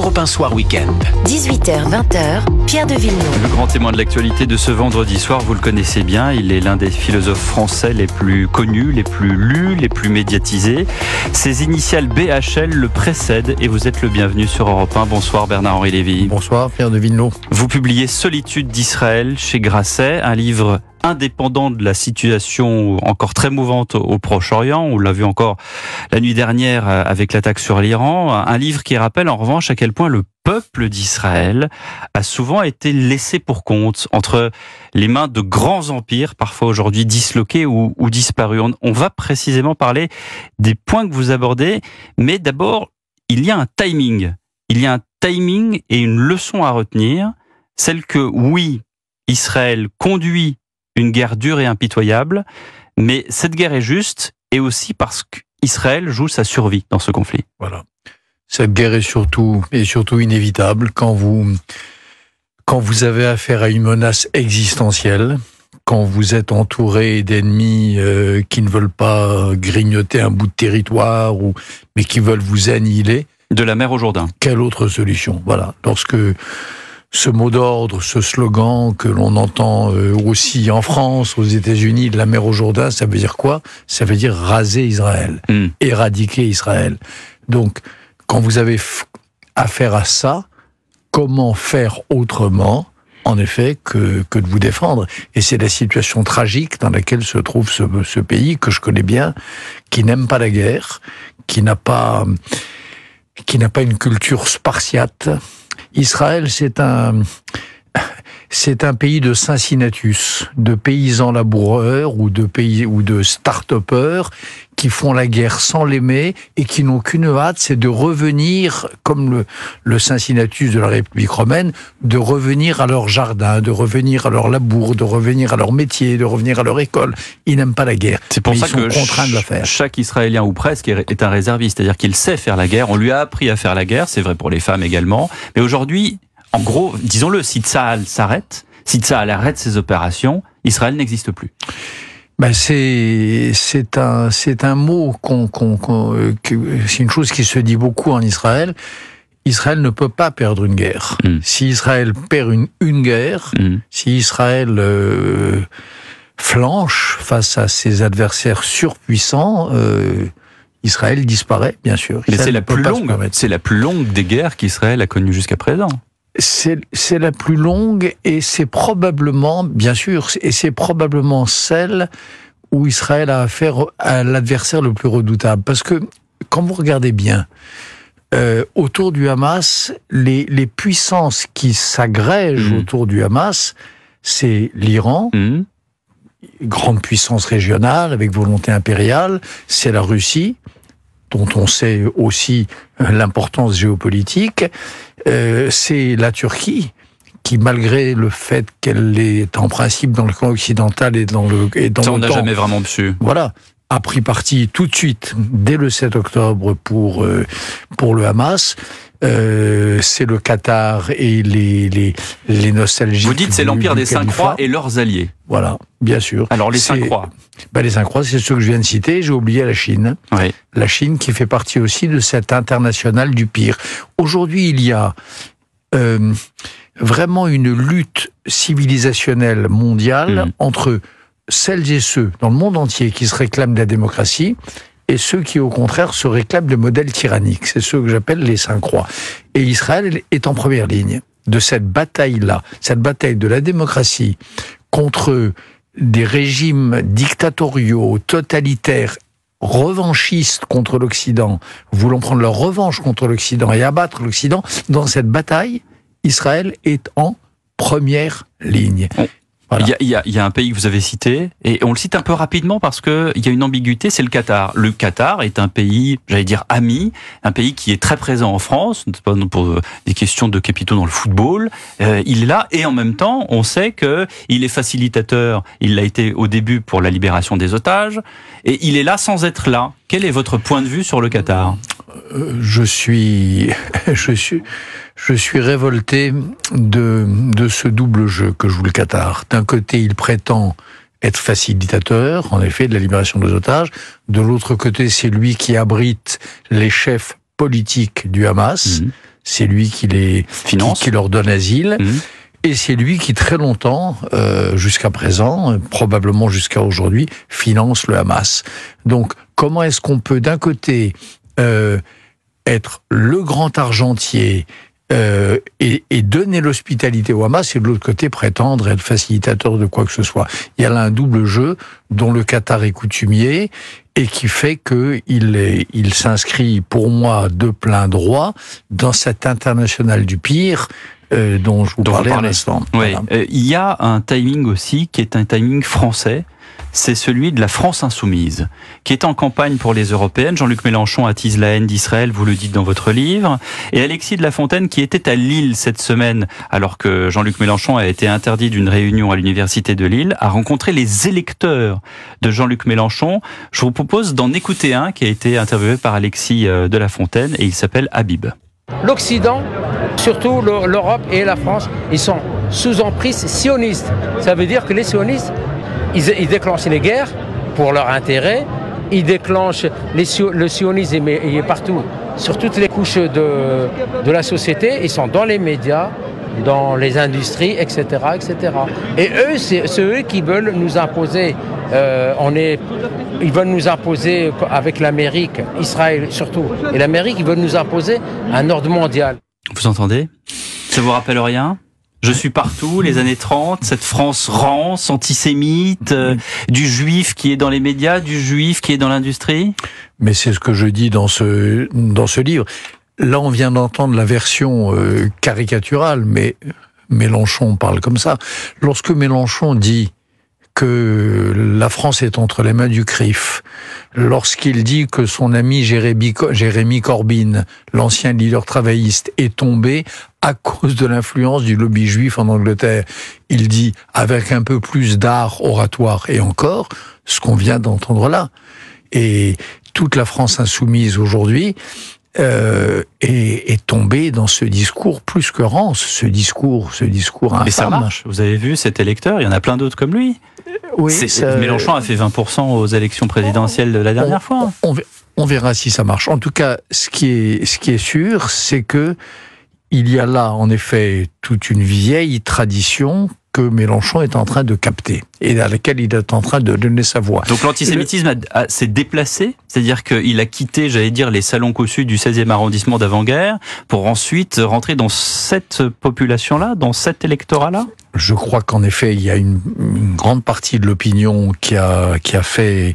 Europe 1 Soir Week-end. 18h-20h, Pierre de Villeneuve. Le grand témoin de l'actualité de ce vendredi soir, vous le connaissez bien, il est l'un des philosophes français les plus connus, les plus lus, les plus médiatisés. Ses initiales BHL le précèdent et vous êtes le bienvenu sur Europe 1. Bonsoir Bernard-Henri Lévy. Bonsoir Pierre de Villeneuve. Vous publiez Solitude d'Israël chez Grasset, un livre indépendant de la situation encore très mouvante au Proche-Orient. On l'a vu encore la nuit dernière avec l'attaque sur l'Iran. Un livre qui rappelle en revanche à quel point le peuple d'Israël a souvent été laissé pour compte entre les mains de grands empires, parfois aujourd'hui disloqués ou disparus. On va précisément parler des points que vous abordez, mais d'abord, il y a un timing. Il y a un timing et une leçon à retenir, celle que, oui, Israël conduit une guerre dure et impitoyable, mais cette guerre est juste et aussi parce qu'Israël joue sa survie dans ce conflit. Voilà. Cette guerre est surtout inévitable quand vous avez affaire à une menace existentielle, quand vous êtes entouré d'ennemis qui ne veulent pas grignoter un bout de territoire, mais qui veulent vous annihiler. De la mer au Jourdain. Quelle autre solution? Voilà. Lorsque ce mot d'ordre, ce slogan que l'on entend aussi en France, aux États-Unis, de la mer au Jourdain, ça veut dire quoi? Ça veut dire raser Israël, éradiquer Israël. Donc, quand vous avez affaire à ça, comment faire autrement, en effet, que de vous défendre? Et c'est la situation tragique dans laquelle se trouve ce pays que je connais bien, qui n'aime pas la guerre, qui n'a pas une culture spartiate. Israël, c'est un pays de Cincinnatus, de paysans laboureurs ou de start-upers qui font la guerre sans l'aimer et qui n'ont qu'une hâte, c'est de revenir, comme le Cincinnatus de la République romaine, de revenir à leur jardin, de revenir à leur labour, de revenir à leur métier, de revenir à leur école. Ils n'aiment pas la guerre. C'est pour ça ils sont contraints de la faire. Chaque Israélien ou presque est un réserviste, c'est-à-dire qu'il sait faire la guerre. On lui a appris à faire la guerre, c'est vrai pour les femmes également. Mais aujourd'hui, en gros, disons-le, si Tsahal s'arrête, si Tsahal arrête ses opérations, Israël n'existe plus. Ben c'est un mot c'est une chose qui se dit beaucoup en Israël. Israël ne peut pas perdre une guerre. Si Israël perd une guerre, si Israël flanche face à ses adversaires surpuissants, Israël disparaît, bien sûr. Mais c'est la plus longue des guerres qu'Israël a connues jusqu'à présent. C'est la plus longue et c'est probablement, bien sûr, celle où Israël a affaire à l'adversaire le plus redoutable. Parce que, quand vous regardez bien, autour du Hamas, les puissances qui s'agrègent autour du Hamas, c'est l'Iran, grande puissance régionale avec volonté impériale, c'est la Russie, dont on sait aussi l'importance géopolitique, c'est la Turquie, qui malgré le fait qu'elle est en principe dans le camp occidental et dans ça, on n'a l'OTAN, jamais vraiment su. Voilà, a pris parti tout de suite, dès le 7 octobre, pour le Hamas. C'est le Qatar et les nostalgiques. Vous dites c'est l'empire des Cinq Croix et leurs alliés. Voilà, bien sûr. Alors les Cinq Croix. Les Cinq Croix, c'est ceux que je viens de citer. J'ai oublié la Chine. Oui. La Chine qui fait partie aussi de cette internationale du pire. Aujourd'hui, il y a vraiment une lutte civilisationnelle mondiale entre celles et ceux dans le monde entier qui se réclament de la démocratie et ceux qui, au contraire, se réclament de modèles tyranniques. C'est ceux que j'appelle les Cinq Croix. Et Israël est en première ligne de cette bataille-là, cette bataille de la démocratie contre des régimes dictatoriaux, totalitaires, revanchistes contre l'Occident, voulant prendre leur revanche contre l'Occident et abattre l'Occident. Dans cette bataille, Israël est en première ligne. Voilà. Il y a un pays que vous avez cité, et on le cite un peu rapidement parce que il y a une ambiguïté, c'est le Qatar. Le Qatar est un pays, j'allais dire ami, un pays qui est très présent en France, pour des questions de capitaux dans le football. Il est là, et en même temps, on sait que il est facilitateur. Il l'a été au début pour la libération des otages, et il est là sans être là. Quel est votre point de vue sur le Qatar ? Je suis révolté de ce double jeu que joue le Qatar. D'un côté, il prétend être facilitateur, en effet, de la libération des otages. De l'autre côté, c'est lui qui abrite les chefs politiques du Hamas. c'est lui qui qui leur donne asile. Et c'est lui qui, très longtemps, jusqu'à présent, probablement jusqu'à aujourd'hui, finance le Hamas. Donc, comment est-ce qu'on peut, d'un côté, être le grand argentier et donner l'hospitalité au Hamas, et de l'autre côté, prétendre être facilitateur de quoi que ce soit. Il y a là un double jeu dont le Qatar est coutumier et qui fait qu'il s'inscrit, pour moi, de plein droit dans cette internationale du pire dont je vous parlais à l'instant. Oui. Voilà. Il y a un timing aussi qui est un timing français. C'est celui de la France insoumise, qui est en campagne pour les européennes. Jean-Luc Mélenchon attise la haine d'Israël, vous le dites dans votre livre. Et Alexis de la Fontaine, qui était à Lille cette semaine, alors que Jean-Luc Mélenchon a été interdit d'une réunion à l'université de Lille, a rencontré les électeurs de Jean-Luc Mélenchon. Je vous propose d'en écouter un qui a été interviewé par Alexis de la Fontaine, et il s'appelle Habib. L'Occident, surtout l'Europe et la France, ils sont sous emprise sioniste. Ça veut dire que les sionistes, ils déclenchent les guerres pour leur intérêt, ils déclenchent le sionisme il est partout, sur toutes les couches de la société, ils sont dans les médias, dans les industries, etc. etc. Et eux, c'est eux qui veulent nous imposer, ils veulent nous imposer avec l'Amérique, Israël surtout, et l'Amérique, ils veulent nous imposer un ordre mondial. Vous entendez? Ça vous rappelle rien? Je suis partout, les années 30, cette France rance, antisémite, du juif qui est dans les médias, du juif qui est dans l'industrie. Mais c'est ce que je dis dans ce livre. Là, on vient d'entendre la version caricaturale, mais Mélenchon parle comme ça. Lorsque Mélenchon dit que la France est entre les mains du CRIF, lorsqu'il dit que son ami Jérémy Corbyn, l'ancien leader travailliste, est tombé à cause de l'influence du lobby juif en Angleterre, il dit avec un peu plus d'art oratoire, et encore, ce qu'on vient d'entendre là. Et toute la France insoumise aujourd'hui est tombée dans ce discours plus que rance, ce discours infâme. Mais ça marche, vous avez vu cet électeur, il y en a plein d'autres comme lui. Oui, Mélenchon a fait 20% aux élections présidentielles de la dernière fois. On verra si ça marche. En tout cas, ce qui est sûr, c'est que il y a là, en effet, toute une vieille tradition que Mélenchon est en train de capter et à laquelle il est en train de donner sa voix. Donc l'antisémitisme s'est déplacé, c'est-à-dire qu'il a quitté, j'allais dire, les salons cossus du 16e arrondissement d'avant-guerre pour ensuite rentrer dans cette population-là, dans cet électorat-là? Je crois qu'en effet, il y a une grande partie de l'opinion qui a fait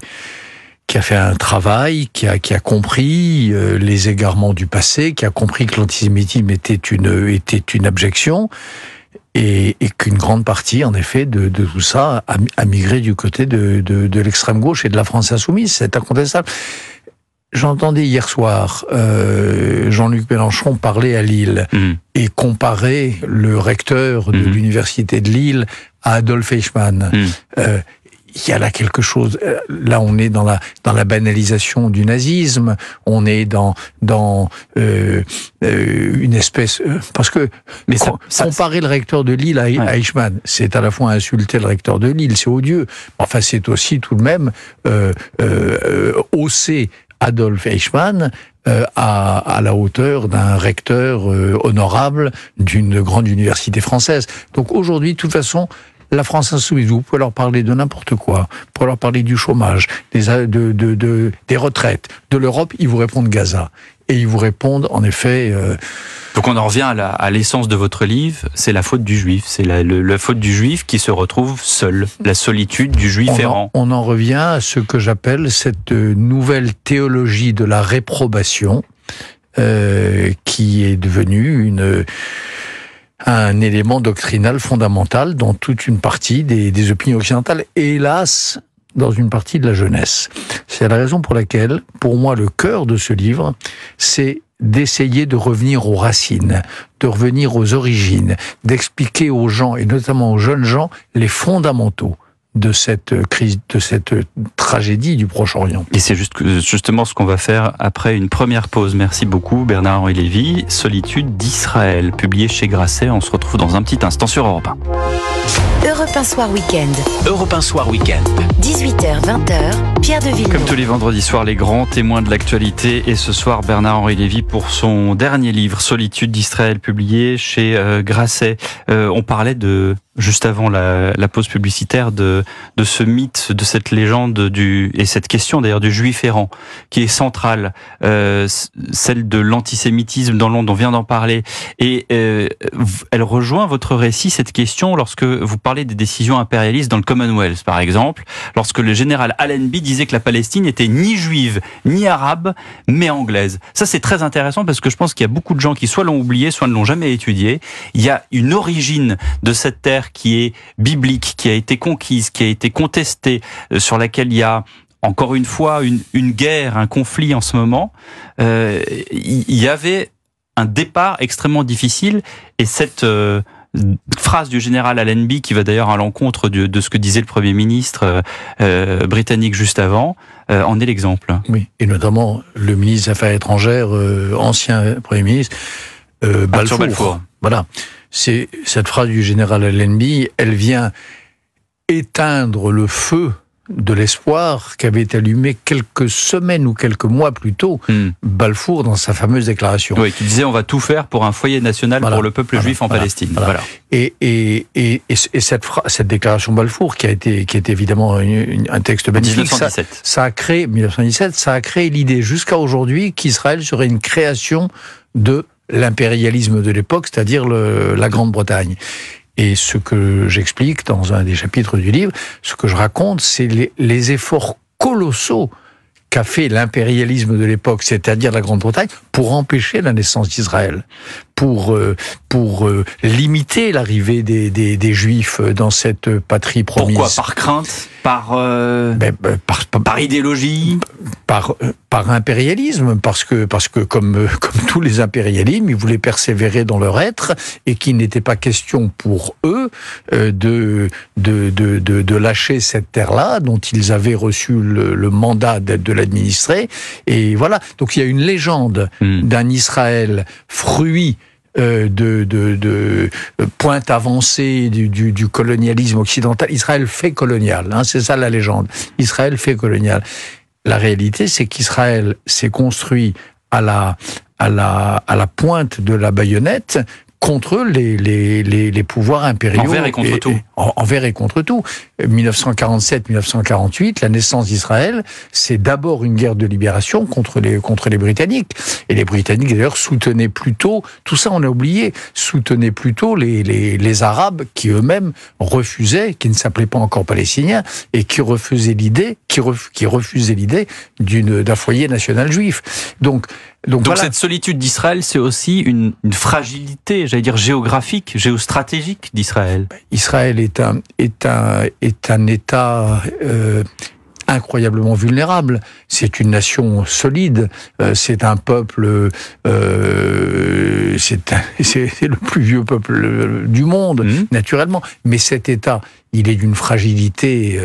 un travail, qui a compris les égarements du passé, qui a compris que l'antisémitisme était une abjection, et qu'une grande partie, en effet, de tout ça a migré du côté de l'extrême gauche et de la France insoumise. C'est incontestable. J'entendais hier soir Jean-Luc Mélenchon parler à Lille et comparer le recteur de l'université de Lille à Adolf Eichmann. Il y a là quelque chose. Là, on est dans la banalisation du nazisme. On est dans une espèce parce que comparer le recteur de Lille à Eichmann, c'est à la fois insulter le recteur de Lille, c'est odieux. Enfin, c'est aussi tout de même hausser Adolf Eichmann à la hauteur d'un recteur honorable d'une grande université française. Donc aujourd'hui, de toute façon, la France insoumise, vous pouvez leur parler de n'importe quoi, vous pouvez leur parler du chômage, des retraites, de l'Europe, ils vous répondent Gaza. Et ils vous répondent, en effet... Donc on en revient à l'essence de votre livre, c'est la faute du juif, c'est la faute du juif qui se retrouve seul, la solitude du juif errant. On en revient à ce que j'appelle cette nouvelle théologie de la réprobation, qui est devenue un élément doctrinal fondamental dans toute une partie des opinions occidentales, et hélas, dans une partie de la jeunesse. C'est la raison pour laquelle, pour moi, le cœur de ce livre, c'est d'essayer de revenir aux racines, de revenir aux origines, d'expliquer aux gens, et notamment aux jeunes gens, les fondamentaux de cette crise, de cette tragédie du Proche-Orient. Et c'est justement ce qu'on va faire après une première pause. Merci beaucoup Bernard-Henri Lévy. Solitude d'Israël, publié chez Grasset. On se retrouve dans un petit instant sur Europe 1. Europe 1 Soir Week-end. Europe 1 Soir Week-end. 18h, 20h, Pierre de Villeneuve. Comme tous les vendredis soirs, les grands témoins de l'actualité. Et ce soir, Bernard-Henri Lévy pour son dernier livre, Solitude d'Israël, publié chez Grasset. On parlait juste avant la pause publicitaire, de ce mythe, de cette légende et cette question d'ailleurs du juif errant, qui est centrale, celle de l'antisémitisme dans le monde, on vient d'en parler. Et elle rejoint votre récit, cette question, lorsque vous parlez des décisions impérialistes dans le Commonwealth, par exemple, lorsque le général Allenby disait que la Palestine n'était ni juive, ni arabe, mais anglaise. Ça, c'est très intéressant parce que je pense qu'il y a beaucoup de gens qui soit l'ont oublié, soit ne l'ont jamais étudié. Il y a une origine de cette terre qui est biblique, qui a été conquise, qui a été contestée, sur laquelle il y a encore une fois une guerre, un conflit en ce moment. Il y avait un départ extrêmement difficile et cette phrase du général Allenby, qui va d'ailleurs à l'encontre de ce que disait le Premier ministre britannique juste avant, en est l'exemple. Oui, et notamment le ministre des Affaires étrangères, ancien Premier ministre, Balfour. Voilà. C'est cette phrase du général Allenby, elle vient éteindre le feu de l'espoir qu'avait allumé quelques semaines ou quelques mois plus tôt Balfour dans sa fameuse déclaration. Oui, qui disait on va tout faire pour un foyer national pour le peuple juif en Palestine. Voilà. Et cette déclaration Balfour qui a été évidemment un texte magnifique. 1917. Ça a créé 1917, ça a créé l'idée jusqu'à aujourd'hui qu'Israël serait une création de l'impérialisme de l'époque, c'est-à-dire la Grande-Bretagne. Et ce que j'explique dans un des chapitres du livre, ce que je raconte, c'est les efforts colossaux qu'a fait l'impérialisme de l'époque, c'est-à-dire la Grande-Bretagne, pour empêcher la naissance d'Israël, pour limiter l'arrivée des Juifs dans cette patrie promise. Pourquoi ? Par crainte ? Par idéologie ? Par impérialisme, parce que comme tous les impérialismes, ils voulaient persévérer dans leur être et qu'il n'était pas question pour eux de lâcher cette terre-là dont ils avaient reçu le mandat de l'administrer. Et voilà. Donc il y a une légende d'un Israël fruit de pointe avancée du colonialisme occidental. Israël fait colonial, c'est ça la légende. Israël fait colonial. La réalité, c'est qu'Israël s'est construit à la pointe de la baïonnette contre les pouvoirs impériaux. Envers et contre tout. Envers et contre tout. 1947-1948, la naissance d'Israël, c'est d'abord une guerre de libération contre les Britanniques. Et les Britanniques, d'ailleurs, soutenaient plutôt, tout ça on a oublié, soutenaient plutôt les Arabes qui eux-mêmes refusaient, qui ne s'appelaient pas encore Palestiniens, et qui refusaient l'idée d'un foyer national juif. Donc voilà. Cette solitude d'Israël, c'est aussi une fragilité, j'allais dire géographique, géostratégique d'Israël. Israël est un État incroyablement vulnérable. C'est une nation solide. C'est un peuple. C'est le plus vieux peuple du monde, naturellement. Mais cet État, il est d'une fragilité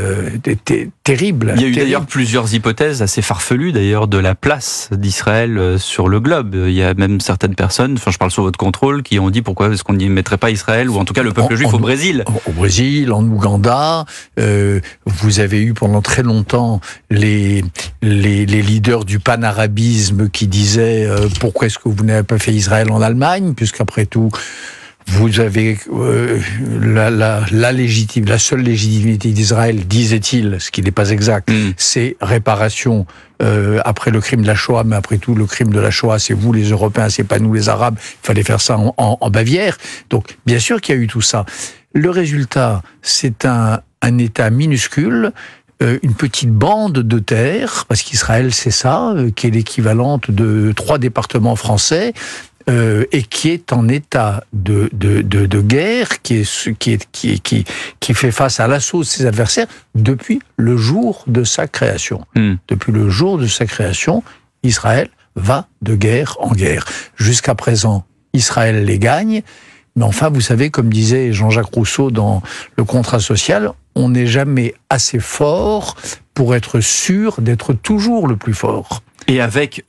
terrible. Il y a eu d'ailleurs plusieurs hypothèses assez farfelues d'ailleurs de la place d'Israël sur le globe. Il y a même certaines personnes, je parle sous votre contrôle, qui ont dit pourquoi est-ce qu'on n'y mettrait pas Israël ou en tout cas le peuple juif au Brésil. Au Brésil, en Ouganda, vous avez eu pendant très longtemps les leaders du panarabisme qui disaient pourquoi est-ce que vous n'avez pas fait Israël en Allemagne, puisqu'après tout vous avez la seule légitimité d'Israël, disait-il, ce qui n'est pas exact, c'est réparation après le crime de la Shoah, mais après tout, le crime de la Shoah, c'est vous les Européens, c'est pas nous les Arabes, il fallait faire ça en Bavière. Donc, bien sûr qu'il y a eu tout ça. Le résultat, c'est un État minuscule, une petite bande de terre, parce qu'Israël, c'est ça, qui est l'équivalente de 3 départements français, et qui est en état de guerre, qui fait face à l'assaut de ses adversaires depuis le jour de sa création. Depuis le jour de sa création, Israël va de guerre en guerre. Jusqu'à présent, Israël les gagne, mais enfin, vous savez, comme disait Jean-Jacques Rousseau dans Le Contrat social, on n'est jamais assez fort pour être sûr d'être toujours le plus fort. Et avec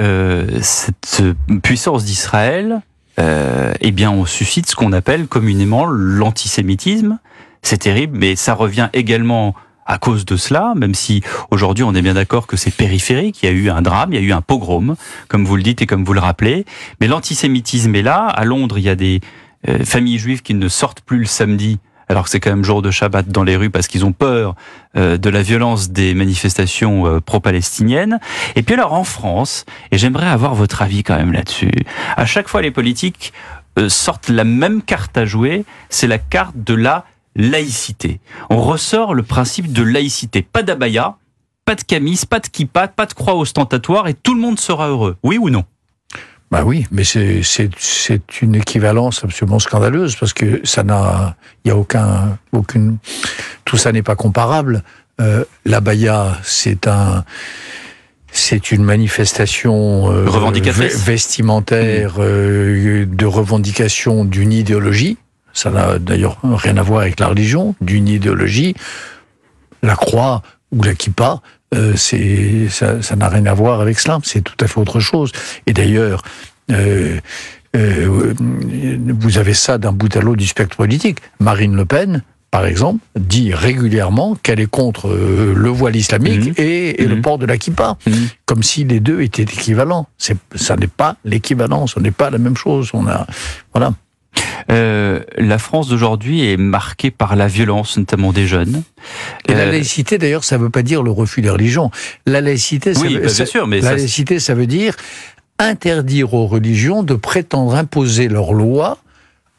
cette puissance d'Israël, on suscite ce qu'on appelle communément l'antisémitisme. c'est terrible, mais ça revient également à cause de cela, même si aujourd'hui on est bien d'accord que c'est périphérique, il y a eu un drame, il y a eu un pogrom, comme vous le dites et comme vous le rappelez, mais l'antisémitisme est là. À Londres, il y a des familles juives qui ne sortent plus le samedi, alors que c'est quand même jour de Shabbat, dans les rues parce qu'ils ont peur de la violence des manifestations pro-palestiniennes. Et puis alors en France, et j'aimerais avoir votre avis quand même là-dessus, à chaque fois les politiques sortent la même carte à jouer, c'est la carte de la laïcité. On ressort le principe de laïcité. Pas d'abaya, pas de camis, pas de kippa, pas de croix ostentatoire et tout le monde sera heureux. Oui ou non ? Bah oui, mais c'est une équivalence absolument scandaleuse parce que il y a aucune, tout ça n'est pas comparable. L'abaya, c'est une manifestation vestimentaire de revendication d'une idéologie. Ça n'a d'ailleurs rien à voir avec la religion, d'une idéologie. La croix ou la kippa, ça n'a rien à voir avec cela, c'est tout à fait autre chose. Et d'ailleurs, vous avez ça d'un bout à l'autre du spectre politique. Marine Le Pen, par exemple, dit régulièrement qu'elle est contre le voile islamique et le port de la kippa, comme si les deux étaient équivalents. Ça n'est pas l'équivalent, ce n'est pas la même chose. Voilà. La France d'aujourd'hui est marquée par la violence, notamment des jeunes. Et la laïcité, d'ailleurs, ça ne veut pas dire le refus des religions. La laïcité, laïcité, ça veut dire interdire aux religions de prétendre imposer leurs lois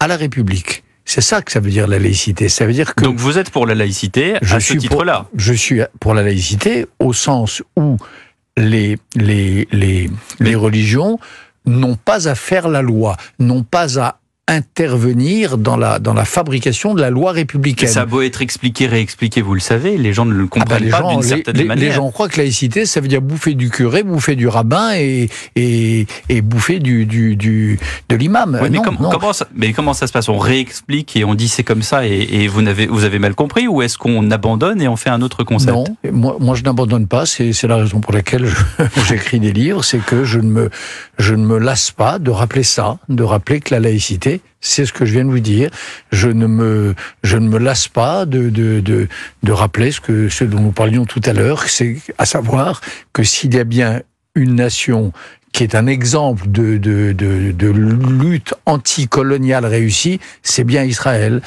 à la République. C'est ça que ça veut dire la laïcité. Ça veut dire que donc vous êtes pour la laïcité à ce titre-là. Je suis pour la laïcité au sens où les religions n'ont pas à faire la loi, n'ont pas à intervenir dans la fabrication de la loi républicaine. Ça a beau être expliqué, réexpliqué, vous le savez, les gens ne le comprennent pas d'une certaine manière. Les gens croient que laïcité, ça veut dire bouffer du curé, bouffer du rabbin et bouffer de l'imam. Oui, mais comment ça se passe ? On réexplique et on dit c'est comme ça et vous avez mal compris, ou est-ce qu'on abandonne et on fait un autre concept ? Non, moi je n'abandonne pas, c'est la raison pour laquelle j'écris des livres, c'est que je ne me lasse pas de rappeler ça, de rappeler que la laïcité, c'est ce que je viens de vous dire. Je ne me lasse pas de rappeler ce dont nous parlions tout à l'heure, c'est à savoir que s'il y a bien une nation qui est un exemple de lutte anticoloniale réussie, c'est bien Israël.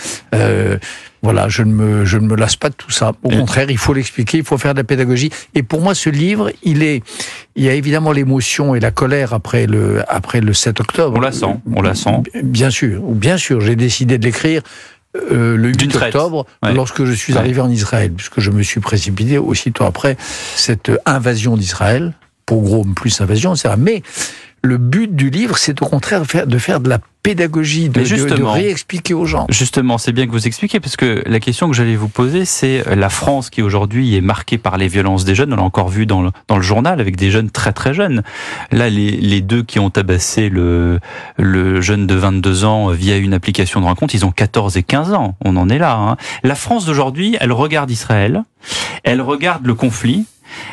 Voilà, je ne me lasse pas de tout ça. Au contraire, il faut l'expliquer, il faut faire de la pédagogie. Et pour moi, ce livre, il y a évidemment l'émotion et la colère après le 7 octobre. On la sent. Bien sûr, j'ai décidé de l'écrire le 8 octobre, lorsque je suis arrivé en Israël, puisque je me suis précipité aussitôt après cette invasion d'Israël, pogrom plus invasion, etc. Mais le but du livre, c'est au contraire de faire de la pédagogie, de réexpliquer aux gens. Justement, c'est bien que vous expliquiez, parce que la question que j'allais vous poser, c'est la France qui aujourd'hui est marquée par les violences des jeunes. On l'a encore vu dans le journal avec des jeunes très très jeunes. Là, les deux qui ont tabassé le jeune de 22 ans via une application de rencontre, ils ont 14 et 15 ans. On en est là. Hein. La France d'aujourd'hui, elle regarde Israël, elle regarde le conflit.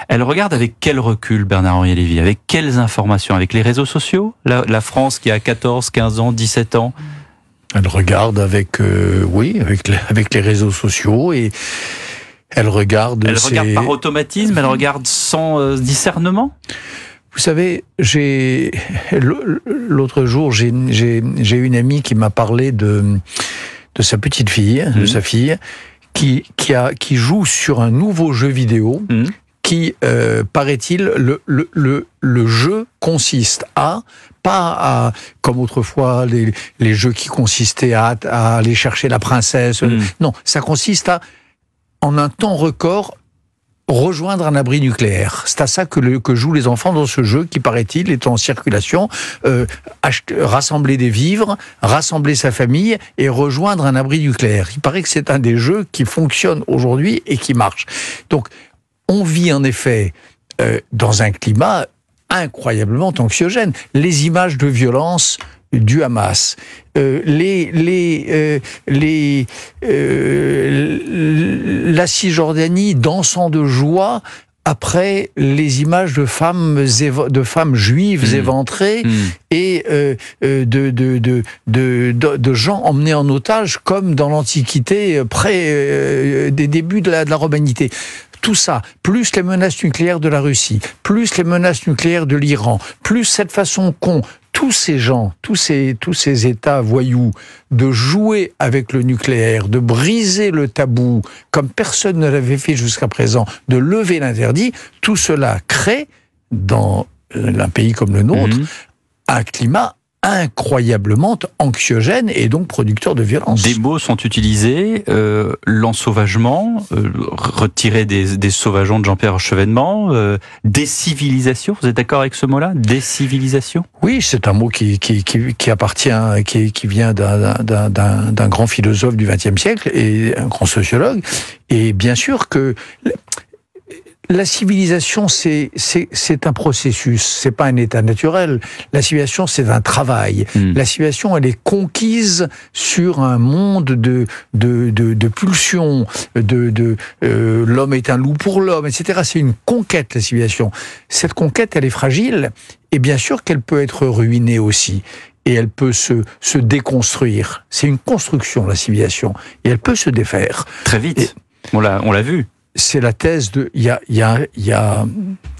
Elle regarde avec quel recul, Bernard-Henri Lévy ? Avec quelles informations ? Avec les réseaux sociaux ? La France qui a 14, 15 ans, 17 ans ? Elle regarde avec les réseaux sociaux et elle regarde... Elle regarde par automatisme, elle regarde sans discernement ? Vous savez, l'autre jour, j'ai une amie qui m'a parlé de sa petite fille, de sa fille, qui joue sur un nouveau jeu vidéo, qui, paraît-il, le jeu consiste pas à, comme autrefois, les jeux qui consistaient à aller chercher la princesse. Non, ça consiste à, en un temps record, rejoindre un abri nucléaire. C'est à ça que jouent les enfants dans ce jeu qui, paraît-il, est en circulation. Rassembler des vivres, rassembler sa famille et rejoindre un abri nucléaire. Il paraît que c'est un des jeux qui fonctionne aujourd'hui et qui marche. Donc, on vit en effet dans un climat incroyablement anxiogène. Les images de violence du Hamas, la Cisjordanie dansant de joie après les images de femmes juives éventrées et de gens emmenés en otage comme dans l'Antiquité, près des débuts de la romanité. Tout ça, plus les menaces nucléaires de la Russie, plus les menaces nucléaires de l'Iran, plus cette façon qu'ont tous ces gens, tous ces États voyous, de jouer avec le nucléaire, de briser le tabou, comme personne ne l'avait fait jusqu'à présent, de lever l'interdit, tout cela crée, dans un pays comme le nôtre, un climat incroyablement anxiogène et donc producteur de violence. Des mots sont utilisés, l'ensauvagement, retirer des sauvageons de Jean-Pierre Chevènement, décivilisation, vous êtes d'accord avec ce mot-là? Décivilisation? Oui, c'est un mot qui appartient, qui vient d'un grand philosophe du XXe siècle et un grand sociologue. Et bien sûr que la civilisation, c'est un processus, c'est pas un état naturel. La civilisation, c'est un travail. La civilisation, elle est conquise sur un monde de pulsions, l'homme est un loup pour l'homme, etc. C'est une conquête, la civilisation. Cette conquête, elle est fragile, et bien sûr qu'elle peut être ruinée aussi. Et elle peut se déconstruire. C'est une construction, la civilisation, et elle peut se défaire. Très vite. On l'a vu. C'est la thèse de, il y a,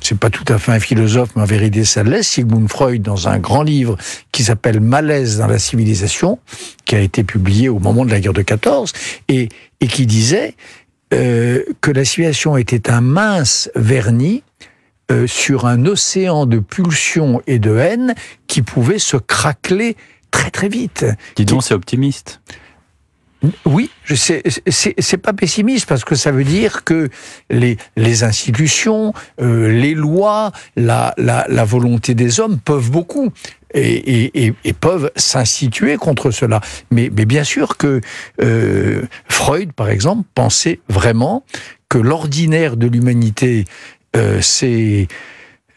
c'est pas tout à fait un philosophe, mais en vérité ça l'est, Sigmund Freud, dans un grand livre qui s'appelle Malaise dans la civilisation, qui a été publié au moment de la guerre de 14, et qui disait que la civilisation était un mince vernis sur un océan de pulsions et de haine qui pouvait se craqueler très très vite. Dis donc, c'est optimiste. Oui, c'est pas pessimiste parce que ça veut dire que les institutions, les lois, la volonté des hommes peuvent beaucoup et peuvent s'instituer contre cela. Mais bien sûr que Freud, par exemple, pensait vraiment que l'ordinaire de l'humanité, c'est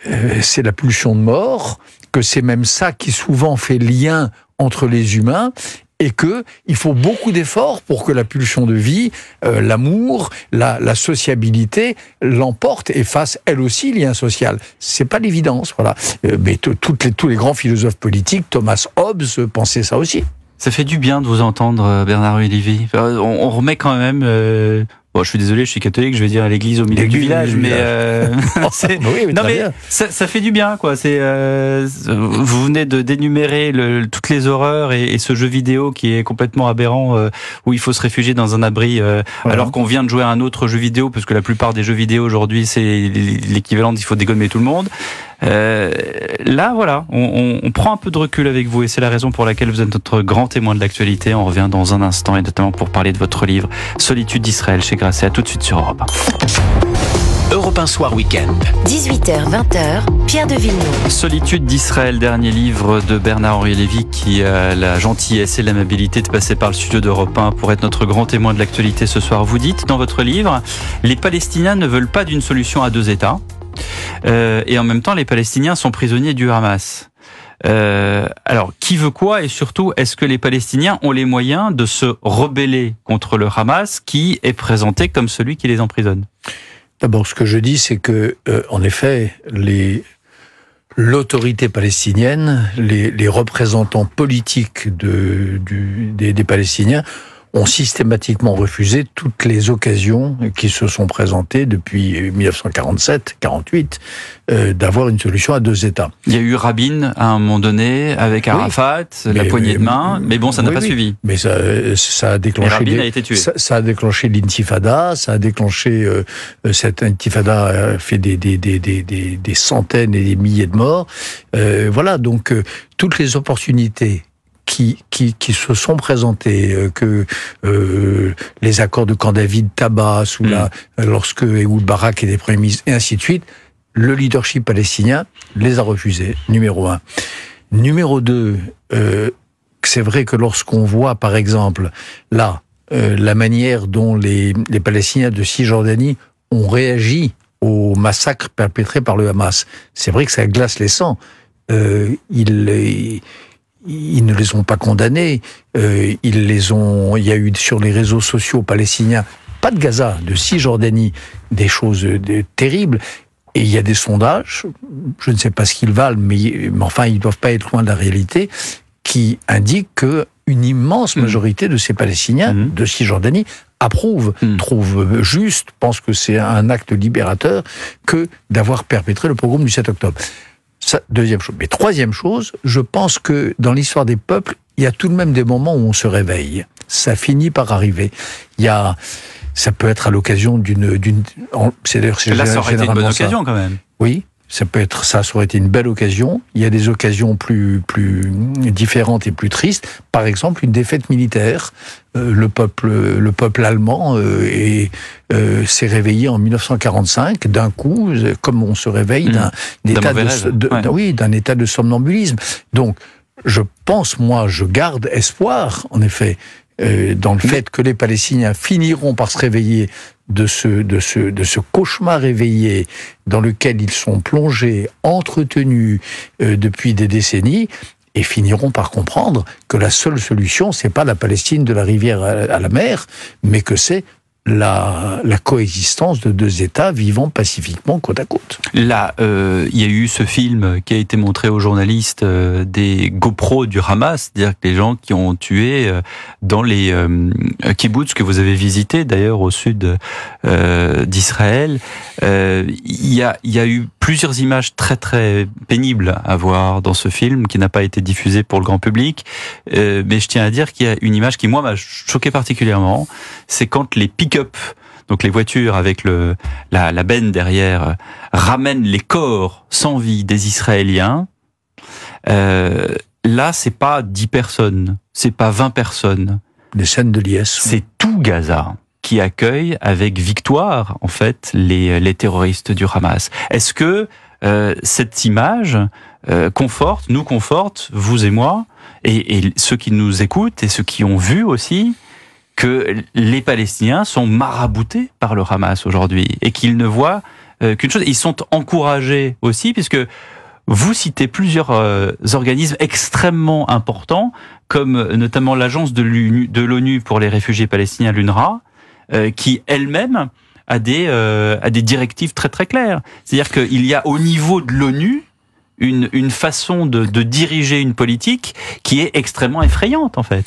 la pulsion de mort, que c'est même ça qui souvent fait lien entre les humains, et que il faut beaucoup d'efforts pour que la pulsion de vie, l'amour, la sociabilité l'emporte et fasse elle aussi lien social. C'est pas l'évidence, voilà. Mais tous les grands philosophes politiques, Thomas Hobbes pensait ça aussi. Ça fait du bien de vous entendre, Bernard-Henri Lévy. On remet quand même. Bon, je suis désolé, je suis catholique, je vais dire à l'église au milieu du village, mais oui, non, mais ça fait du bien, quoi. Vous venez de d'énumérer toutes les horreurs et ce jeu vidéo qui est complètement aberrant, où il faut se réfugier dans un abri, alors qu'on vient de jouer à un autre jeu vidéo, parce que la plupart des jeux vidéo aujourd'hui, c'est l'équivalent d'il faut dégommer tout le monde. Là, voilà, on prend un peu de recul avec vous et c'est la raison pour laquelle vous êtes notre grand témoin de l'actualité. On revient dans un instant et notamment pour parler de votre livre Solitude d'Israël chez Grasset. À tout de suite sur Europe 1. Europe 1 Soir Week-end. 18h-20h, Pierre de Villeneuve. Solitude d'Israël, dernier livre de Bernard-Henri Lévy qui a la gentillesse et l'amabilité de passer par le studio d'Europe 1 pour être notre grand témoin de l'actualité ce soir. Vous dites dans votre livre, les Palestiniens ne veulent pas d'une solution à deux États. Et en même temps, les Palestiniens sont prisonniers du Hamas. Alors, qui veut quoi? Et surtout, est-ce que les Palestiniens ont les moyens de se rebeller contre le Hamas qui est présenté comme celui qui les emprisonne? D'abord, ce que je dis, c'est que, en effet, l'autorité palestinienne, les représentants politiques des Palestiniens ont systématiquement refusé toutes les occasions qui se sont présentées depuis 1947-48 d'avoir une solution à deux États. Il y a eu Rabin à un moment donné avec Arafat, la poignée de main, mais bon, ça n'a pas suivi. Mais ça a déclenché. Rabin a été tué. Ça a déclenché l'intifada, ça a déclenché cette intifada a fait des centaines et des milliers de morts. Voilà, donc toutes les opportunités qui se sont présentés, que les accords de Camp David tabassent, lorsque Ehud Barak était Premier ministre, et ainsi de suite, le leadership palestinien les a refusés, numéro 1. Numéro 2, c'est vrai que lorsqu'on voit, par exemple, là, la manière dont les Palestiniens de Cisjordanie ont réagi au massacre perpétré par le Hamas, c'est vrai que ça glace les sangs. Ils ne les ont pas condamnés. Il y a eu sur les réseaux sociaux palestiniens pas de Gaza, de Cisjordanie, des choses terribles. Et il y a des sondages, je ne sais pas ce qu'ils valent, mais enfin, ils ne doivent pas être loin de la réalité, qui indiquent qu'une immense majorité de ces Palestiniens de Cisjordanie approuvent, trouvent juste, pensent que c'est un acte libérateur que d'avoir perpétré le pogrom du 7 octobre. Ça, deuxième chose. Mais troisième chose, je pense que dans l'histoire des peuples, il y a tout de même des moments où on se réveille. Ça finit par arriver. Ça peut être à l'occasion c'est d'ailleurs, là, ça aurait été une bonne occasion quand même. Oui. Ça aurait été une belle occasion. Il y a des occasions plus différentes et plus tristes. Par exemple, une défaite militaire. Le peuple allemand s'est réveillé en 1945 d'un coup, comme on se réveille d'un état de somnambulisme. Donc, je pense, moi, je garde espoir, en effet, dans le fait que les Palestiniens finiront par se réveiller de ce cauchemar éveillé dans lequel ils sont plongés, entretenus depuis des décennies, et finiront par comprendre que la seule solution, c'est pas la Palestine de la rivière à la mer, mais que c'est la coexistence de deux États vivant pacifiquement côte à côte. Là, il y a eu ce film qui a été montré aux journalistes des GoPro du Hamas, c'est-à-dire que les gens qui ont tué dans les kibboutz que vous avez visités, d'ailleurs au sud d'Israël. Il y a eu plusieurs images très très pénibles à voir dans ce film qui n'a pas été diffusé pour le grand public. Mais je tiens à dire qu'il y a une image qui, moi, m'a choqué particulièrement. C'est quand les pick-up, donc les voitures avec la benne derrière, ramènent les corps sans vie des Israéliens. Là, c'est pas 10 personnes, c'est pas 20 personnes. Des scènes de liesse. C'est tout Gaza qui accueille avec victoire, en fait, les terroristes du Hamas. Est-ce que cette image nous conforte, vous et moi, et ceux qui nous écoutent et ceux qui ont vu aussi, que les Palestiniens sont maraboutés par le Hamas aujourd'hui et qu'ils ne voient qu'une chose. Ils sont encouragés aussi, puisque vous citez plusieurs organismes extrêmement importants, comme notamment l'agence de l'ONU pour les réfugiés palestiniens, l'UNRWA, qui elle-même a des directives très très claires. C'est-à-dire qu'il y a au niveau de l'ONU une façon de diriger une politique qui est extrêmement effrayante en fait.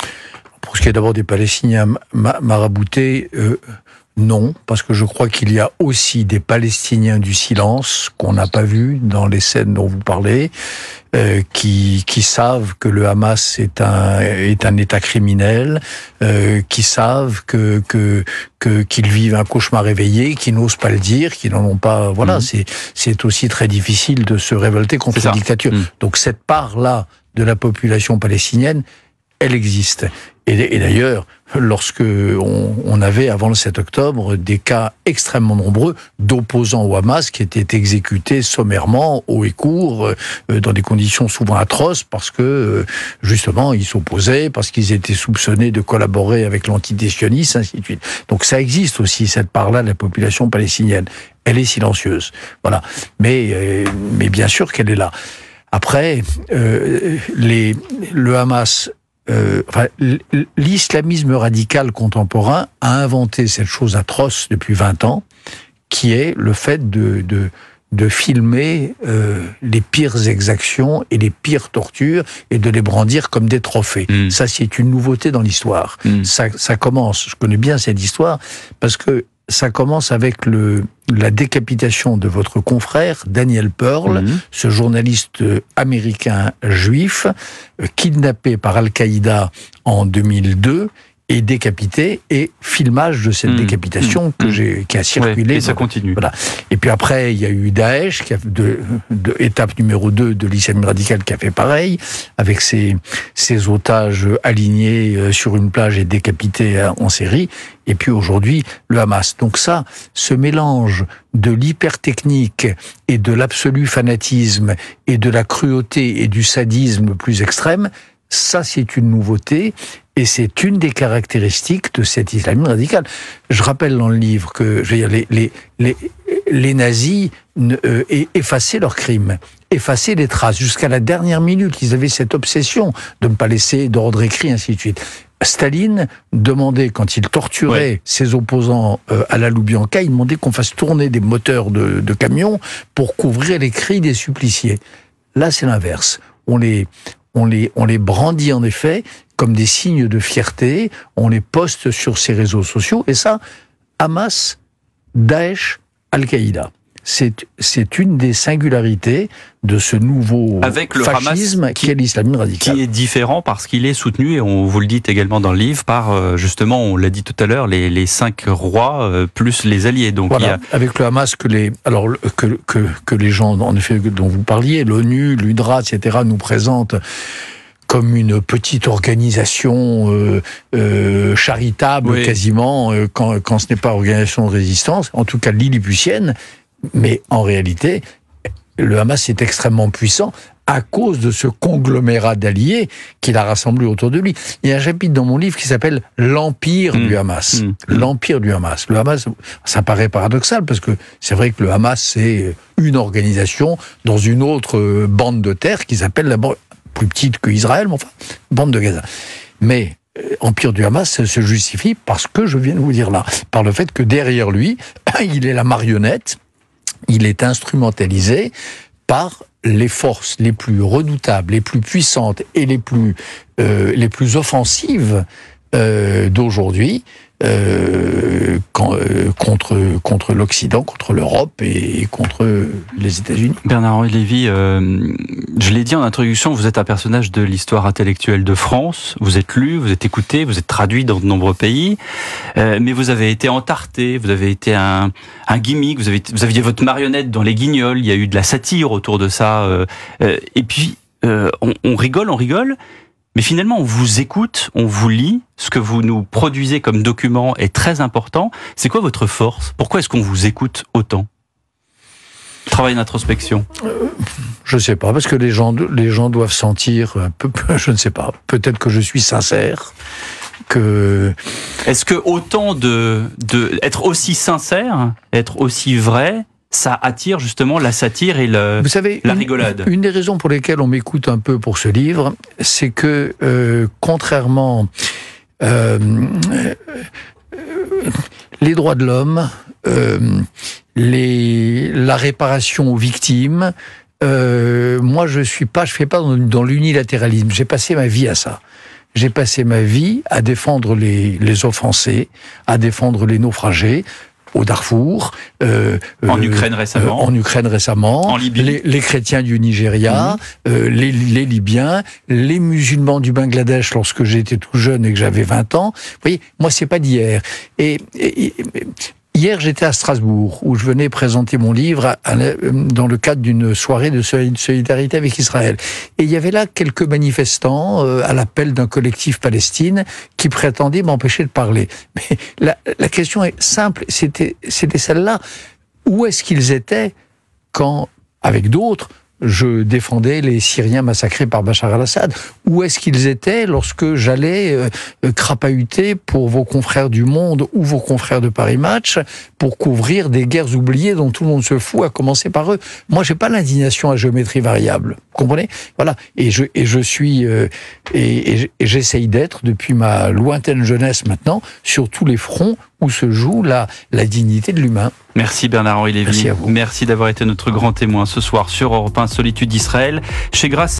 Pour ce qui est d'abord des Palestiniens maraboutés, non, parce que je crois qu'il y a aussi des Palestiniens du silence qu'on n'a pas vu dans les scènes dont vous parlez, qui savent que le Hamas est un État criminel, qui savent qu'ils vivent un cauchemar éveillé, qui n'osent pas le dire, qui n'en ont pas. Voilà, c'est aussi très difficile de se révolter contre une dictature. Donc cette part-là de la population palestinienne, elle existe. Et d'ailleurs, lorsque on avait, avant le 7 octobre, des cas extrêmement nombreux d'opposants au Hamas qui étaient exécutés sommairement, haut et court, dans des conditions souvent atroces, parce que, justement, ils s'opposaient, parce qu'ils étaient soupçonnés de collaborer avec l'antidécionniste, ainsi de suite. Donc ça existe aussi, cette part-là de la population palestinienne. Elle est silencieuse. Voilà. Mais bien sûr qu'elle est là. Après, le Hamas... l'islamisme radical contemporain a inventé cette chose atroce depuis 20 ans, qui est le fait de filmer les pires exactions et les pires tortures et de les brandir comme des trophées. Ça, c'est une nouveauté dans l'histoire. Ça commence, je connais bien cette histoire, parce que ça commence avec la décapitation de votre confrère, Daniel Pearl, ce journaliste américain juif, kidnappé par Al-Qaïda en 2002, et décapité, et filmage de cette décapitation qui a circulé. Et ça continue. Voilà. Et puis après, il y a eu Daesh, qui a étape numéro 2 de l'islamisme radical, qui a fait pareil, avec ses otages alignés sur une plage et décapités en série. Et puis aujourd'hui, le Hamas. Donc ça, ce mélange de l'hypertechnique et de l'absolu fanatisme et de la cruauté et du sadisme plus extrême, ça c'est une nouveauté et c'est une des caractéristiques de cet islamisme radical. Je rappelle dans le livre que les nazis effaçaient leurs crimes. effacer les traces. Jusqu'à la dernière minute, ils avaient cette obsession de ne pas laisser d'ordre écrit, ainsi de suite. Staline demandait, quand il torturait ses opposants à la Loubianka, il demandait qu'on fasse tourner des moteurs de camions pour couvrir les cris des suppliciés. Là, c'est l'inverse. On les brandit en effet comme des signes de fierté, on les poste sur ces réseaux sociaux, et ça, Hamas, Daesh, Al-Qaïda. C'est une des singularités de ce nouveau avec le fascisme Hamas qui est l'islamisme radical. Qui est différent parce qu'il est soutenu, et on vous le dit également dans le livre, par justement, on l'a dit tout à l'heure, les 5 rois plus les alliés. Donc voilà, avec le Hamas que les gens, en effet, dont vous parliez, l'ONU, l'UNRWA, etc., nous présentent comme une petite organisation charitable, quasiment, quand ce n'est pas organisation de résistance, en tout cas lilliputienne. Mais en réalité, le Hamas est extrêmement puissant à cause de ce conglomérat d'alliés qu'il a rassemblé autour de lui. Il y a un chapitre dans mon livre qui s'appelle « L'Empire du Hamas ». L'Empire du Hamas. Le Hamas, ça paraît paradoxal, parce que c'est vrai que le Hamas, c'est une organisation dans une autre bande de terre qui s'appelle la bande, plus petite que Israël, mais enfin, bande de Gaza. Mais Empire du Hamas, ça se justifie parce que je viens de vous dire là, par le fait que derrière lui, il est la marionnette, il est instrumentalisé par les forces les plus redoutables, les plus puissantes et les plus offensives d'aujourd'hui contre l'Occident, contre l'Europe et contre les États-Unis. Bernard-Henri Lévy, je l'ai dit en introduction, vous êtes un personnage de l'histoire intellectuelle de France. Vous êtes lu, vous êtes écouté, vous êtes traduit dans de nombreux pays, mais vous avez été entarté, vous avez été un gimmick, vous aviez votre marionnette dans Les Guignols, il y a eu de la satire autour de ça, et puis on rigole, mais finalement on vous écoute, on vous lit, ce que vous nous produisez comme document est très important. C'est quoi votre force ? Pourquoi est-ce qu'on vous écoute autant ? Travail d'introspection. Je ne sais pas, parce que les gens doivent sentir, je ne sais pas, peut-être que je suis sincère, que... Est-ce que autant être aussi sincère, être aussi vrai, ça attire justement la satire et la rigolade? Une des raisons pour lesquelles on m'écoute un peu pour ce livre, c'est que, contrairement... les droits de l'homme, la réparation aux victimes, moi je fais pas dans l'unilatéralisme. J'ai passé ma vie à ça. J'ai passé ma vie à défendre les offensés, à défendre les naufragés, au Darfour, en Ukraine récemment, en Libye, les chrétiens du Nigeria, les Libyens, les musulmans du Bangladesh lorsque j'étais tout jeune et que j'avais 20 ans. Vous voyez, moi c'est pas d'hier. Et hier j'étais à Strasbourg où je venais présenter mon livre dans le cadre d'une soirée de solidarité avec Israël. Et il y avait là quelques manifestants à l'appel d'un collectif Palestine qui prétendaient m'empêcher de parler. Mais la question est simple, c'était celle-là. Où est-ce qu'ils étaient quand, avec d'autres, je défendais les Syriens massacrés par Bachar al-Assad? Où est-ce qu'ils étaient lorsque j'allais crapahuter pour vos confrères du Monde ou vos confrères de Paris Match pour couvrir des guerres oubliées dont tout le monde se fout, à commencer par eux? Moi, j'ai pas l'indignation à géométrie variable. Vous comprenez? Voilà. Et j'essaye d'être, depuis ma lointaine jeunesse maintenant, sur tous les fronts où se joue la dignité de l'humain. Merci Bernard-Henri Lévy. Merci à vous. Merci d'avoir été notre grand témoin ce soir sur Europe 1 Solitude d'Israël. Chez Grasset.